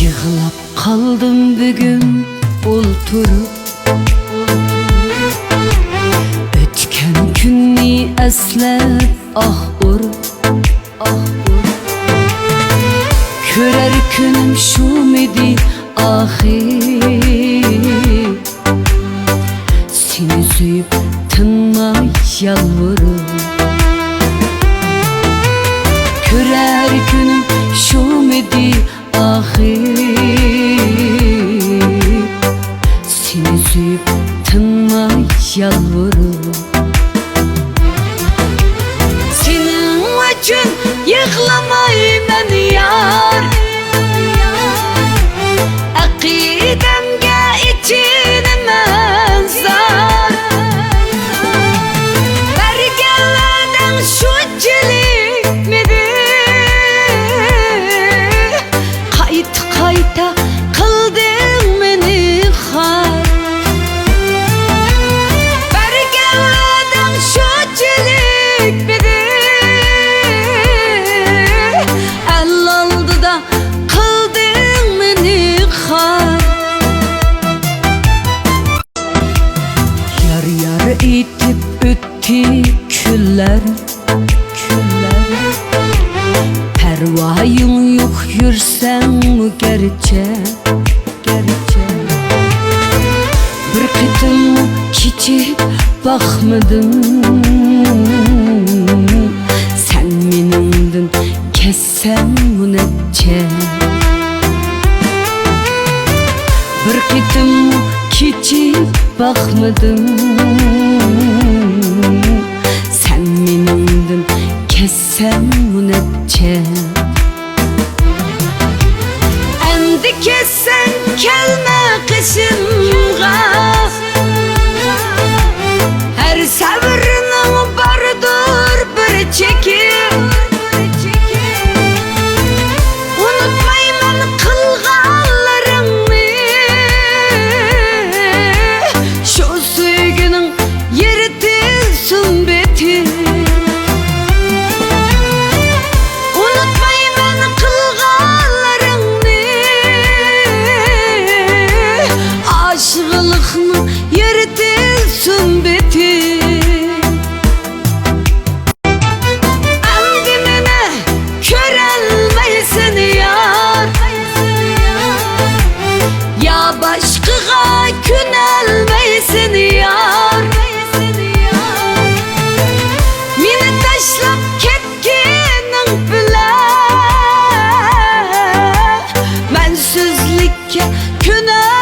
Yığılap kaldım bugün olturup, ötken günni eslep ah urup, körer günüm şu midi ahir, seni suyup tınma yalvarıp. Körer günüm şu midi ahir, seni suyup tınma yalvarıp. Senin için yığlamayman yar, akidemge içinemen zar. Bergeleden şu cilik midi, kayta kıldın beni har. Bergeleden şu cilik midi, el aldı da kıldın beni har. Yar yar itip öttü küller, pervayın yok yürsen mi gerçe. Bir kıtım keçip bakmadın, sen menimdin kessem münecce. Bir kıtım keçip bakmadın, sen menimdin kessem münecce. Endi kessen kelme kışımga, her sabrının bardır bir çekim. Unutmayman kılganlarını, şu sevginin yeritilsin beti. Unutmayman kılganlarını, aşığılıkını yeritilsin beti. Andimine körelmeysin yar, ya başkıga künelmeysin yar. Meni taşlap ketkenin bilen, mensizlikke künel